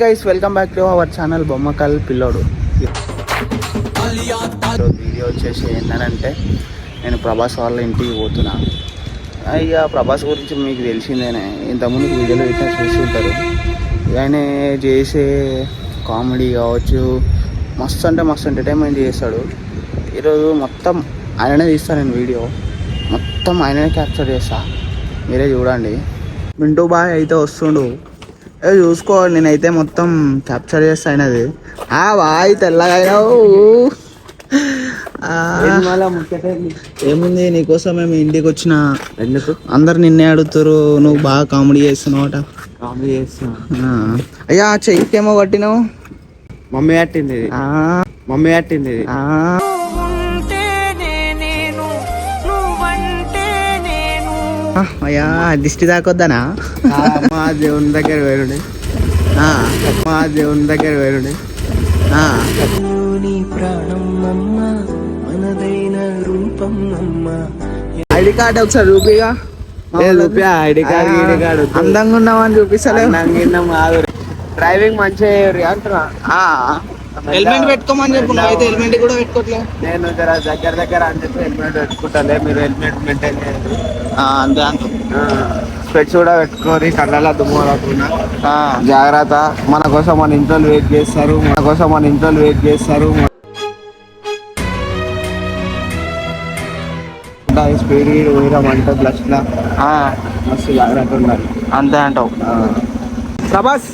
Guys welcome back to our channel Bommakal పిల్లోడు. Video వచ్చేసి ఏంటంటే నేను ప్రభాస్ వాళ్ళ ఇంటికి పోతున్నా. ఇక ప్రభాస్ గురించి మీకు తెలిసిందేనే, ఇంతకుముందు వీడియోలో ఇట్లా చూసి ఉంటారు. ఆయన చేసే కామెడీ కావచ్చు, మస్తు అంటే మస్తు ఎంటర్టైన్మెంట్ చేస్తాడు. ఈరోజు మొత్తం ఆయననే తీస్తాను నేను, వీడియో మొత్తం ఆయననే క్యాప్చర్ చేస్తా, మీరే చూడండి. మింటూ బాయ్ అయితే వస్తుండు, చూసుకో, నేనైతే మొత్తం క్యాప్చర్ చేస్తా అయినది. బాయ్ తెల్లగా ఏముంది, నీకోసం మేము ఇంటికి వచ్చిన. ఎందుకు అందరు నిన్నే అడుగుతారు, నువ్వు బాగా కామెడీ చేస్తున్నావు. కామెడీ చేస్తున్నా అయ్యా, చెయ్యికేమో పట్టినావు. మమ్మీ కట్టింది, మమ్మీ కట్టింది. అయ్యా దిష్టి దాకొద్దానా? మా దేవుని దగ్గర వేరుండి, మా దేవుని దగ్గర వేరుండి. ఐడి కార్డు ఒకసారి చూపిగా. ఐడి కార్డు అందంగా ఉన్నామని చూపిస్తలే. డ్రైవింగ్ మంచిగా అంటున్నా. హెల్మెట్ పెట్టుకోమని చెప్పు, అయితే హెల్మెట్ కూడా పెట్టుకోవట్లేదు. నేను దగ్గర అని చెప్పి హెల్మెట్ పెట్టుకుంటాలే, మీరు హెల్మెట్ మెయింటైన్ చేయండి. అంతే అంతే. స్పెట్స్ కూడా పెట్టుకోరి, కళ్ళలో దుమ్ము రాకుండా జాగ్రత్త. మన కోసం మన ఇంట్లో వెయిట్ చేస్తారు, మన కోసం మన ఇంట్లో వెయిట్ చేస్తారు. స్పీడ్ పోయినామంటే బ్లష్లా మస్తు జాగ్రత్త ఉండాలి. అంతే అంటావు. ప్రభాస్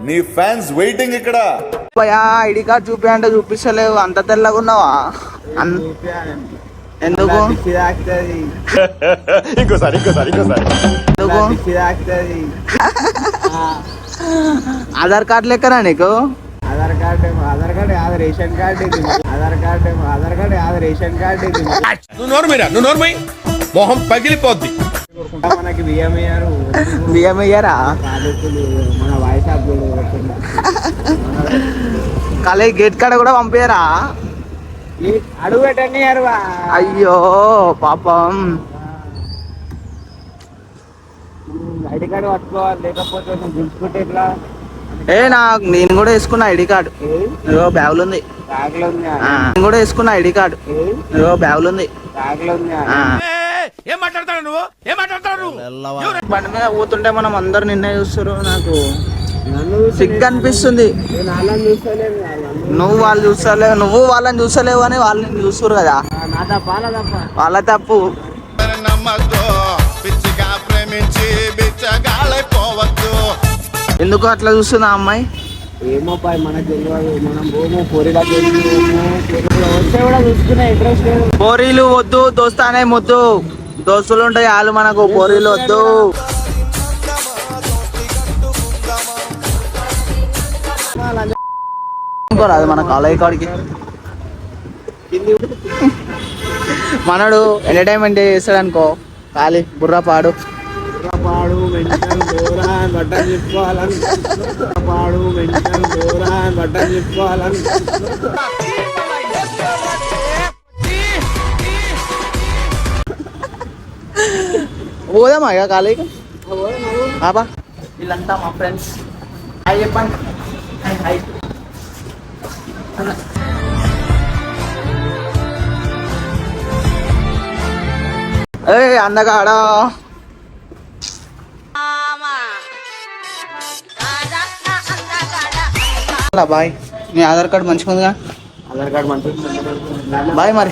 నీ ఫ్యాన్స్ వెయిటింగ్ ఇక్కడ. ఐడి కార్డ్ చూపి అంటే చూపిస్తలేవు, అంత తెల్లగా ఉన్నావా? ఎందుకు? ఇంకోసారి ఆధార్ కార్డు లెక్కనా నీకు? Aadhaar card Aadhaar ration card ఇది. ఆధార్ కార్డు రేషన్ కార్డు ఇది. నువ్వు నోర్మై మొహం పగిలిపోద్ది. మనకి బియ్యం అయ్యారా? మన వాయిస్ కాలేజ్ గేట్ కాడ కూడా పంపారా? అడుగు పెట్టండి. అయ్యో పాపం. ఐడి కార్డు పట్టుకోవాలి, లేకపోతే నువ్వు గుంజుకుంటే ఎట్లా? నేను కూడా వేసుకున్నా ఐడి కార్డు, బ్యాగులు ఉంది. నేను కూడా వేసుకున్నా ఐడి కార్డు, బ్యాగులు ఉంది. బండి మీద పోతుంటే మనం అందరు నిన్నే చూస్తారు. నాకు సిగ్గు అనిపిస్తుంది. నువ్వు వాళ్ళని చూస్తలేవు అని వాళ్ళని చూస్తారు కదా, వాళ్ళ తప్పు. ఎందుకు అట్లా చూస్తున్నా అమ్మాయి? ఏమో పాయ్, మనకు తెలియదు. మనం పోము పోరీలా వస్తే కూడా చూసుకునే ఇంట్రెస్ట్ లేదు. పోరీలు వద్దు, దోస్తానే ముద్దు. దోస్తులు ఉంటాయి వాళ్ళు, మనకు పోరీలు వద్దు. అది మన కాలేజ్ కాడికి మనడు ఎంటర్టైన్మెంట్ చేస్తాడు అనుకో, ఖాళీ బుర్ర పాడు. బట్టలు చెప్పుకోవాలని బట్టలు చెప్పుకోవాలని. పోదామా ఇక కాలేజీకి? బాబా వీళ్ళంతా మా ఫ్రెండ్స్. హాయ్ చెప్పండి. హాయ్. అందగాడా బాయ్. మీ ఆధార్ కార్డు మంచిగా ఉందిగా? ఆధార్ కార్డు మంచిగా బాయ్ మరి.